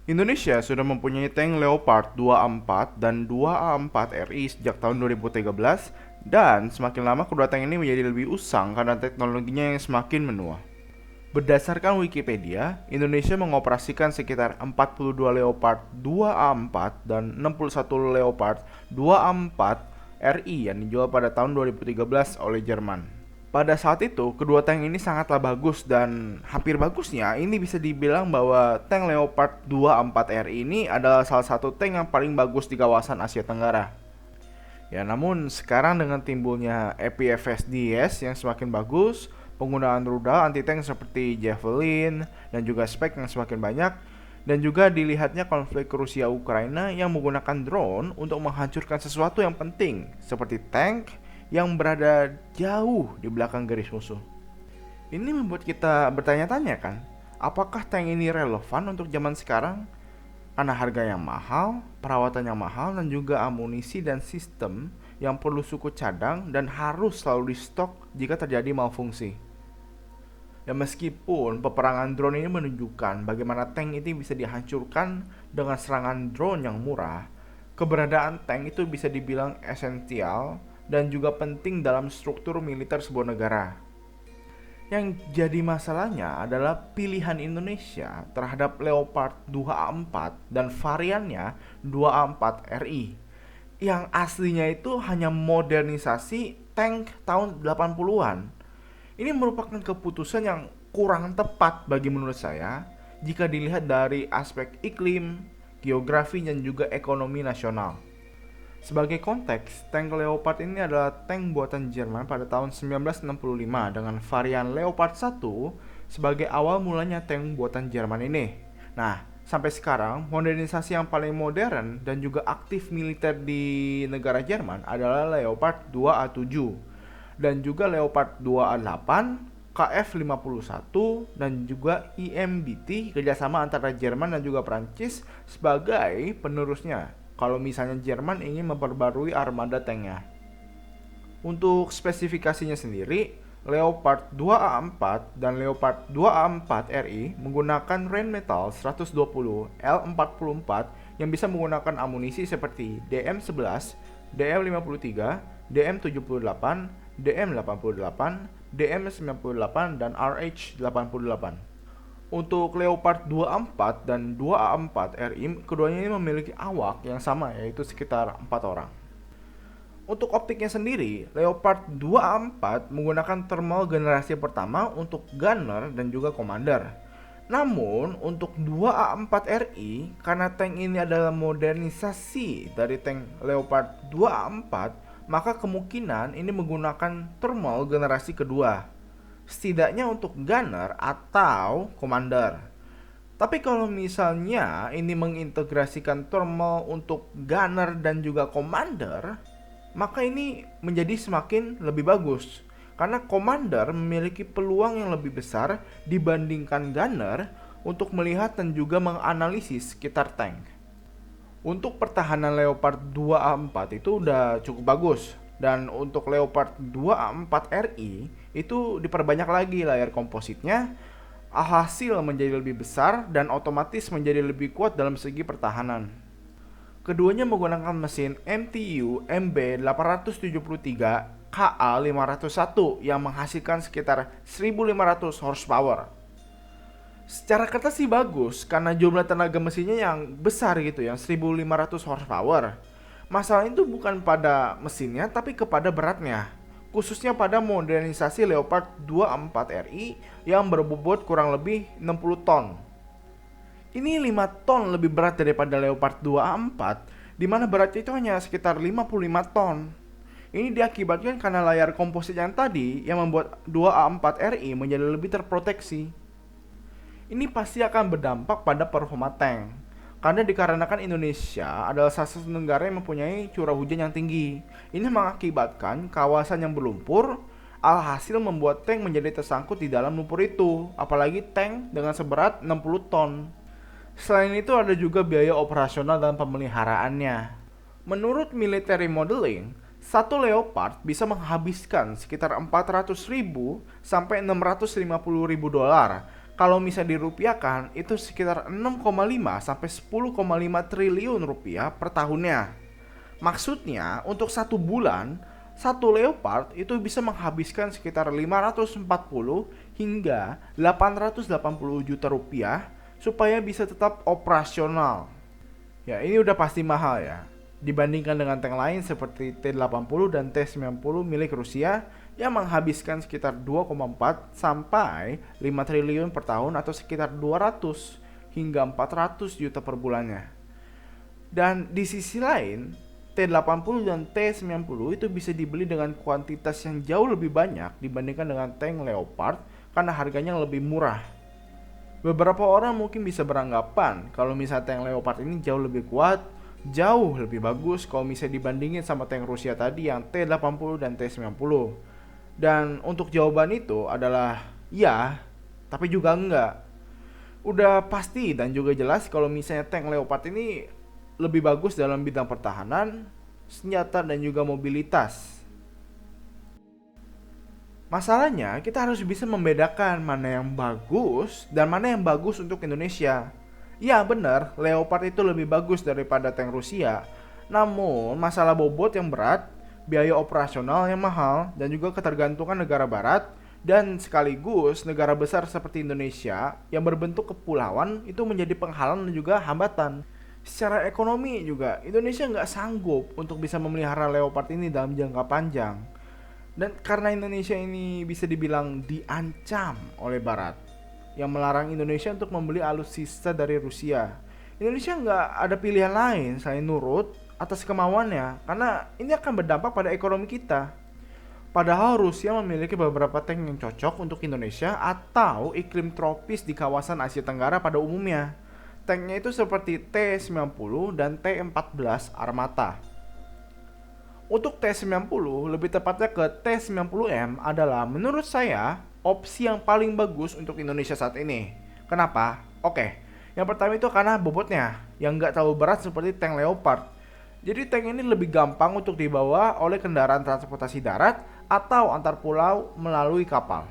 Indonesia sudah mempunyai tank Leopard 2A4 dan 2A4 RI sejak tahun 2013 dan semakin lama kedua tank ini menjadi lebih usang karena teknologinya yang semakin menua. Berdasarkan Wikipedia, Indonesia mengoperasikan sekitar 42 Leopard 2A4 dan 61 Leopard 2A4 RI yang dijual pada tahun 2013 oleh Jerman. Pada saat itu, kedua tank ini sangatlah bagus dan hampir bagusnya ini bisa dibilang bahwa tank Leopard 2A4 RI ini adalah salah satu tank yang paling bagus di kawasan Asia Tenggara. Ya, namun sekarang dengan timbulnya EPFSDS yang semakin bagus, penggunaan rudal anti-tank seperti Javelin, dan juga spek yang semakin banyak, dan juga dilihatnya konflik Rusia-Ukraina yang menggunakan drone untuk menghancurkan sesuatu yang penting, seperti tank yang berada jauh di belakang garis musuh. Ini membuat kita bertanya-tanya kan, apakah tank ini relevan untuk zaman sekarang? Karena harga yang mahal, perawatan yang mahal, dan juga amunisi dan sistem yang perlu suku cadang dan harus selalu di stok jika terjadi malfungsi. Ya meskipun peperangan drone ini menunjukkan bagaimana tank itu bisa dihancurkan dengan serangan drone yang murah, keberadaan tank itu bisa dibilang esensial dan juga penting dalam struktur militer sebuah negara. Yang jadi masalahnya adalah pilihan Indonesia terhadap Leopard 2A4 dan variannya 2A4 RI yang aslinya itu hanya modernisasi tank tahun 80-an. Ini merupakan keputusan yang kurang tepat bagi menurut saya jika dilihat dari aspek iklim, geografi, dan juga ekonomi nasional. Sebagai konteks, tank Leopard ini adalah tank buatan Jerman pada tahun 1965 dengan varian Leopard 1 sebagai awal mulanya tank buatan Jerman ini. Nah, sampai sekarang modernisasi yang paling modern dan juga aktif militer di negara Jerman adalah Leopard 2A7 dan juga Leopard 2A8, KF-51, dan juga IMBT kerjasama antara Jerman dan juga Prancis sebagai penerusnya kalau misalnya Jerman ingin memperbarui armada tanknya. Untuk spesifikasinya sendiri, Leopard 2A4 dan Leopard 2A4 RI menggunakan Rheinmetall 120 L44 yang bisa menggunakan amunisi seperti DM11, DM53, DM78, DM88, DM98, dan RH88. Untuk Leopard 2A4 dan 2A4 RI, keduanya ini memiliki awak yang sama, yaitu sekitar 4 orang. Untuk optiknya sendiri, Leopard 2A4 menggunakan thermal generasi pertama untuk gunner dan juga commander. Namun, untuk 2A4 RI, karena tank ini adalah modernisasi dari tank Leopard 2A4, maka kemungkinan ini menggunakan thermal generasi kedua, setidaknya untuk gunner atau commander. Tapi kalau misalnya ini mengintegrasikan thermal untuk gunner dan juga commander, maka ini menjadi semakin lebih bagus. Karena commander memiliki peluang yang lebih besar dibandingkan gunner untuk melihat dan juga menganalisis sekitar tank. Untuk pertahanan Leopard 2A4 itu udah cukup bagus. Dan untuk Leopard 2A4 RI itu diperbanyak lagi layar kompositnya, alhasil menjadi lebih besar dan otomatis menjadi lebih kuat dalam segi pertahanan. Keduanya menggunakan mesin MTU MB873 KA501 yang menghasilkan sekitar 1500 horsepower. Secara kata sih bagus karena jumlah tenaga mesinnya yang besar gitu, yang 1500 horsepower. Masalah itu bukan pada mesinnya tapi kepada beratnya, khususnya pada modernisasi Leopard 2A4 RI yang berbobot kurang lebih 60 ton. Ini 5 ton lebih berat daripada Leopard 2A4, di mana beratnya itu hanya sekitar 55 ton. Ini diakibatkan karena layar komposit yang tadi yang membuat 2A4 RI menjadi lebih terproteksi. Ini pasti akan berdampak pada performa tank. Karena dikarenakan Indonesia adalah salah satu negara yang mempunyai curah hujan yang tinggi. Ini mengakibatkan kawasan yang berlumpur, alhasil membuat tank menjadi tersangkut di dalam lumpur itu. Apalagi tank dengan seberat 60 ton. Selain itu ada juga biaya operasional dan pemeliharaannya. Menurut military modeling, satu Leopard bisa menghabiskan sekitar 400.000 sampai 650.000 dolar Kalau misalnya dirupiahkan, itu sekitar 6,5 sampai 10,5 triliun rupiah per tahunnya. Maksudnya, untuk satu bulan, satu Leopard itu bisa menghabiskan sekitar 540 hingga 880 juta rupiah supaya bisa tetap operasional. Ya, ini udah pasti mahal ya. Dibandingkan dengan tank lain seperti T-80 dan T-90 milik Rusia yang menghabiskan sekitar 2,4 sampai 5 triliun per tahun atau sekitar 200 hingga 400 juta per bulannya. Dan di sisi lain, T-80 dan T-90 itu bisa dibeli dengan kuantitas yang jauh lebih banyak dibandingkan dengan tank Leopard karena harganya lebih murah. Beberapa orang mungkin bisa beranggapan kalau misalnya tank Leopard ini jauh lebih kuat, jauh lebih bagus kalau misalnya dibandingin sama tank Rusia tadi yang T-80 dan T-90. Dan untuk jawaban itu adalah ya, tapi juga enggak. Udah pasti dan juga jelas kalau misalnya tank Leopard ini lebih bagus dalam bidang pertahanan, senjata dan juga mobilitas. Masalahnya, kita harus bisa membedakan mana yang bagus dan mana yang bagus untuk Indonesia. Ya benar, Leopard itu lebih bagus daripada tank Rusia. Namun, masalah bobot yang berat, biaya operasional yang mahal, dan juga ketergantungan negara barat, dan sekaligus negara besar seperti Indonesia yang berbentuk kepulauan itu menjadi penghalang dan juga hambatan. Secara ekonomi juga, Indonesia nggak sanggup untuk bisa memelihara Leopard ini dalam jangka panjang. Dan karena Indonesia ini bisa dibilang diancam oleh Barat, yang melarang Indonesia untuk membeli alutsista dari Rusia. Indonesia nggak ada pilihan lain selain nurut atas kemauannya, karena ini akan berdampak pada ekonomi kita. Padahal Rusia memiliki beberapa tank yang cocok untuk Indonesia atau iklim tropis di kawasan Asia Tenggara pada umumnya. Tanknya itu seperti T-90 dan T-14 Armata. Untuk T-90, lebih tepatnya ke T-90M adalah menurut saya opsi yang paling bagus untuk Indonesia saat ini. Kenapa? Oke, yang pertama itu karena bobotnya yang nggak terlalu berat seperti tank Leopard. Jadi tank ini lebih gampang untuk dibawa oleh kendaraan transportasi darat atau antar pulau melalui kapal.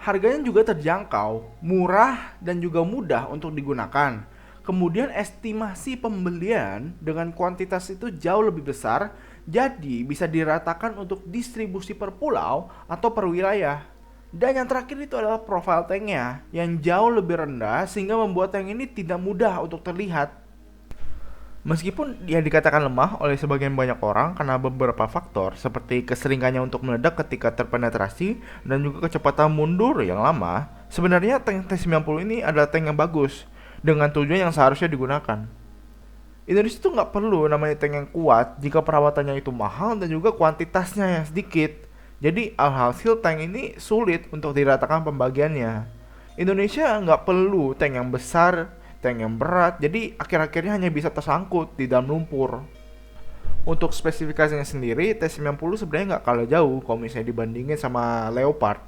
Harganya juga terjangkau, murah, dan juga mudah untuk digunakan. Kemudian estimasi pembelian dengan kuantitas itu jauh lebih besar, jadi bisa diratakan untuk distribusi per pulau atau per wilayah. Dan yang terakhir itu adalah profil tanknya yang jauh lebih rendah sehingga membuat tank ini tidak mudah untuk terlihat. Meskipun dia dikatakan lemah oleh sebagian banyak orang karena beberapa faktor seperti keseringannya untuk meledak ketika terpenetrasi dan juga kecepatan mundur yang lama, sebenarnya tank T-90 ini adalah tank yang bagus dengan tujuan yang seharusnya digunakan. Indonesia itu nggak perlu namanya tank yang kuat jika perawatannya itu mahal dan juga kuantitasnya yang sedikit. Jadi alhasil tank ini sulit untuk diratakan pembagiannya. Indonesia nggak perlu tank yang besar, tank yang berat, jadi akhir-akhirnya hanya bisa tersangkut di dalam lumpur. Untuk spesifikasinya sendiri, T-90 sebenarnya nggak kalah jauh kalau misalnya dibandingin sama Leopard.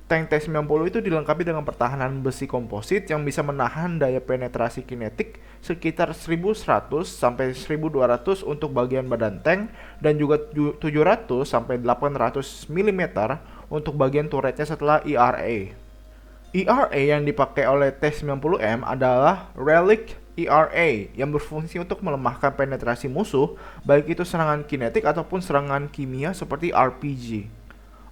Tank T-90 itu dilengkapi dengan pertahanan besi komposit yang bisa menahan daya penetrasi kinetik sekitar 1100 sampai 1200 untuk bagian badan tank dan juga 700 sampai 800 mm untuk bagian turretnya setelah ERA. ERA yang dipakai oleh T-90M adalah Relic ERA yang berfungsi untuk melemahkan penetrasi musuh, baik itu serangan kinetik ataupun serangan kimia seperti RPG.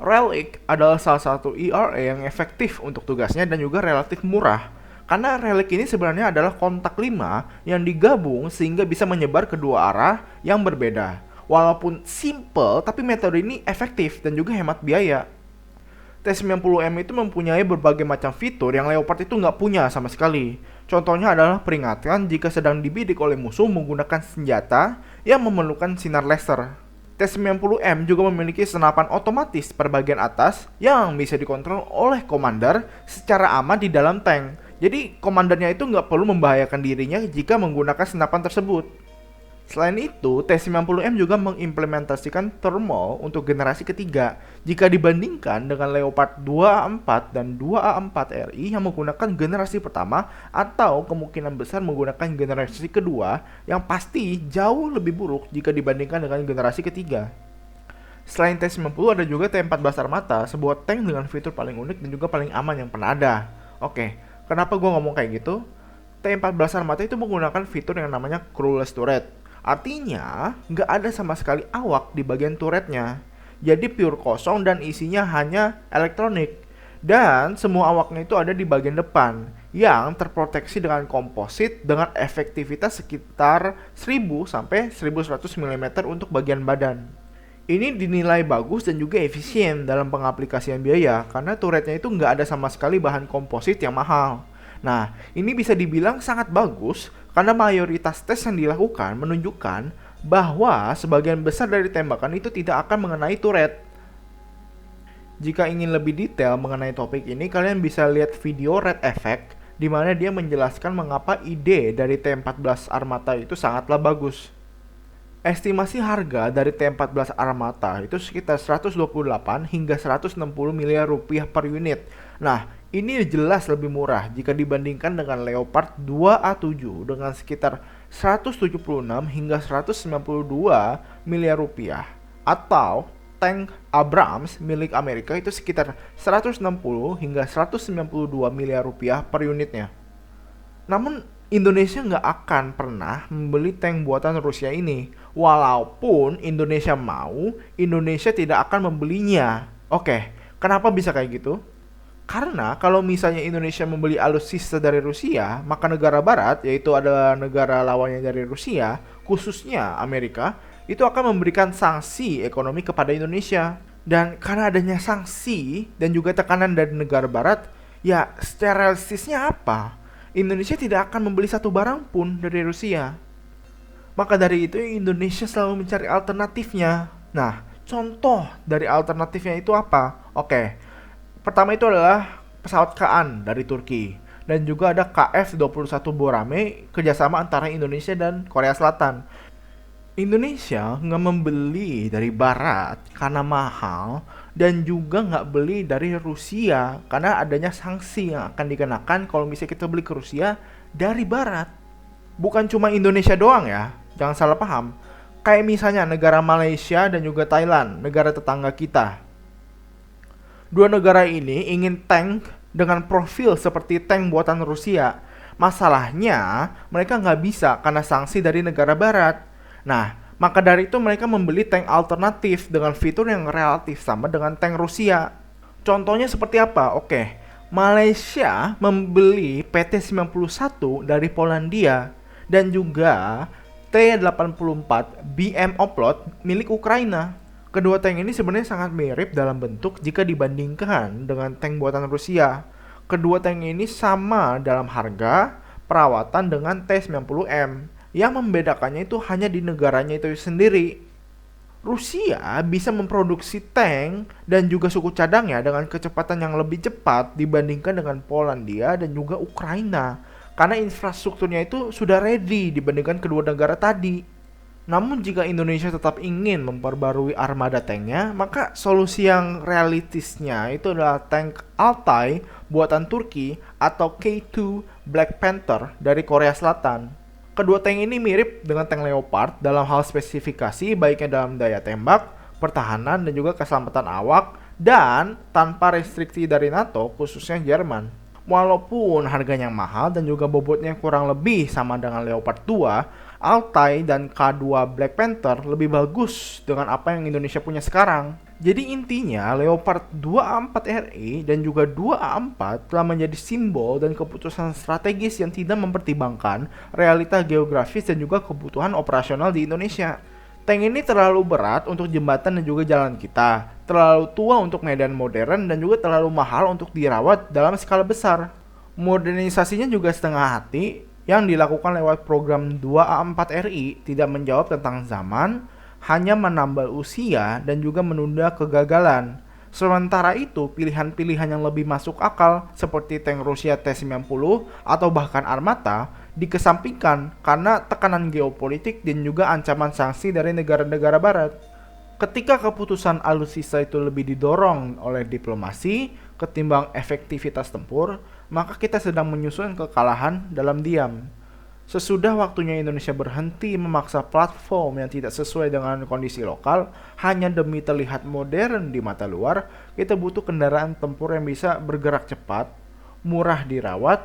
Relic adalah salah satu ERA yang efektif untuk tugasnya dan juga relatif murah. Karena Relic ini sebenarnya adalah kontak 5 yang digabung sehingga bisa menyebar kedua arah yang berbeda. Walaupun simple, tapi metode ini efektif dan juga hemat biaya. T-90M itu mempunyai berbagai macam fitur yang Leopard itu nggak punya sama sekali. Contohnya adalah peringatan jika sedang dibidik oleh musuh menggunakan senjata yang memerlukan sinar laser. T-90M juga memiliki senapan otomatis per bagian atas yang bisa dikontrol oleh komander secara aman di dalam tank. Jadi komandernya itu nggak perlu membahayakan dirinya jika menggunakan senapan tersebut. Selain itu, T-90M juga mengimplementasikan thermal untuk generasi ketiga jika dibandingkan dengan Leopard 2A4 dan 2A4RI yang menggunakan generasi pertama atau kemungkinan besar menggunakan generasi kedua yang pasti jauh lebih buruk jika dibandingkan dengan generasi ketiga. Selain T-90 ada juga T-14 Armata, sebuah tank dengan fitur paling unik dan juga paling aman yang pernah ada. Oke, kenapa gue ngomong kayak gitu? T-14 Armata itu menggunakan fitur yang namanya crewless turret. Artinya, nggak ada sama sekali awak di bagian turretnya. Jadi pure kosong dan isinya hanya elektronik. Dan semua awaknya itu ada di bagian depan yang terproteksi dengan komposit dengan efektivitas sekitar 1000 sampai 1100 mm untuk bagian badan. Ini dinilai bagus dan juga efisien dalam pengaplikasian biaya karena turretnya itu nggak ada sama sekali bahan komposit yang mahal. Nah, ini bisa dibilang sangat bagus karena mayoritas tes yang dilakukan menunjukkan bahwa sebagian besar dari tembakan itu tidak akan mengenai turret. Jika ingin lebih detail mengenai topik ini, kalian bisa lihat video Red Effect di mana dia menjelaskan mengapa ide dari T-14 Armata itu sangatlah bagus. Estimasi harga dari T-14 Armata itu sekitar 128 hingga 160 miliar rupiah per unit. Nah, ini jelas lebih murah jika dibandingkan dengan Leopard 2A7 dengan sekitar 176 hingga 192 miliar rupiah. Atau tank Abrams milik Amerika itu sekitar 160 hingga 192 miliar rupiah per unitnya. Namun Indonesia nggak akan pernah membeli tank buatan Rusia ini. Walaupun Indonesia mau, Indonesia tidak akan membelinya. Oke, kenapa bisa kayak gitu? Karena kalau misalnya Indonesia membeli alutsista dari Rusia, maka negara barat, yaitu ada negara lawannya dari Rusia, khususnya Amerika, itu akan memberikan sanksi ekonomi kepada Indonesia. Dan karena adanya sanksi dan juga tekanan dari negara barat, ya secara realistisnya apa? Indonesia tidak akan membeli satu barang pun dari Rusia. Maka dari itu Indonesia selalu mencari alternatifnya. Nah, contoh dari alternatifnya itu apa? Oke, pertama itu adalah pesawat Kaan dari Turki. Dan juga ada KF-21 Borame kerjasama antara Indonesia dan Korea Selatan. Indonesia nggak membeli dari barat karena mahal dan juga nggak beli dari Rusia karena adanya sanksi yang akan dikenakan kalau misalnya kita beli ke Rusia dari barat. Bukan cuma Indonesia doang ya, jangan salah paham. Kayak misalnya negara Malaysia dan juga Thailand, negara tetangga kita. Dua negara ini ingin tank dengan profil seperti tank buatan Rusia. Masalahnya mereka nggak bisa karena sanksi dari negara barat. Nah, maka dari itu mereka membeli tank alternatif dengan fitur yang relatif sama dengan tank Rusia. Contohnya seperti apa? Oke, Malaysia membeli PT-91 dari Polandia dan juga T-84 BM Oplot milik Ukraina. Kedua tank ini sebenarnya sangat mirip dalam bentuk jika dibandingkan dengan tank buatan Rusia. Kedua tank ini sama dalam harga, perawatan dengan T-90M. Yang membedakannya itu hanya di negaranya itu sendiri. Rusia bisa memproduksi tank dan juga suku cadangnya dengan kecepatan yang lebih cepat dibandingkan dengan Polandia dan juga Ukraina. Karena infrastrukturnya itu sudah ready dibandingkan kedua negara tadi. Namun jika Indonesia tetap ingin memperbarui armada tanknya, maka solusi yang realistisnya itu adalah tank Altai buatan Turki atau K2 Black Panther dari Korea Selatan. Kedua tank ini mirip dengan tank Leopard dalam hal spesifikasi baiknya dalam daya tembak, pertahanan dan juga keselamatan awak dan tanpa restriksi dari NATO khususnya Jerman. Walaupun harganya mahal dan juga bobotnya kurang lebih sama dengan Leopard 2, Altai dan K2 Black Panther lebih bagus dengan apa yang Indonesia punya sekarang. Jadi intinya Leopard 2A4RE dan juga 2A4 telah menjadi simbol dan keputusan strategis yang tidak mempertimbangkan realita geografis dan juga kebutuhan operasional di Indonesia. Tank ini terlalu berat untuk jembatan dan juga jalan kita, terlalu tua untuk medan modern dan juga terlalu mahal untuk dirawat dalam skala besar. Modernisasinya juga setengah hati yang dilakukan lewat program 2A4RI tidak menjawab tentang zaman, hanya menambal usia dan juga menunda kegagalan. Sementara itu, pilihan-pilihan yang lebih masuk akal seperti tank Rusia T-90 atau bahkan Armata dikesampingkan karena tekanan geopolitik dan juga ancaman sanksi dari negara-negara barat. Ketika keputusan alutsista itu lebih didorong oleh diplomasi ketimbang efektivitas tempur, maka kita sedang menyusun kekalahan dalam diam. Sesudah waktunya Indonesia berhenti memaksa platform yang tidak sesuai dengan kondisi lokal hanya demi terlihat modern di mata luar, kita butuh kendaraan tempur yang bisa bergerak cepat, murah dirawat,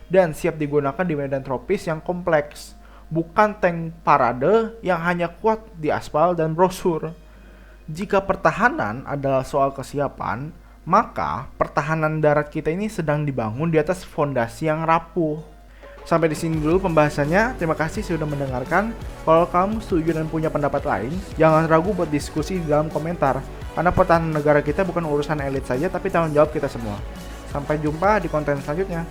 dan siap digunakan di medan tropis yang kompleks. Bukan tank parade yang hanya kuat di aspal dan brosur. Jika pertahanan adalah soal kesiapan, maka pertahanan darat kita ini sedang dibangun di atas fondasi yang rapuh. Sampai di sini dulu pembahasannya. Terima kasih sudah mendengarkan. Kalau kamu setuju dan punya pendapat lain, jangan ragu buat diskusi di dalam komentar. Karena pertahanan negara kita bukan urusan elit saja, tapi tanggung jawab kita semua. Sampai jumpa di konten selanjutnya.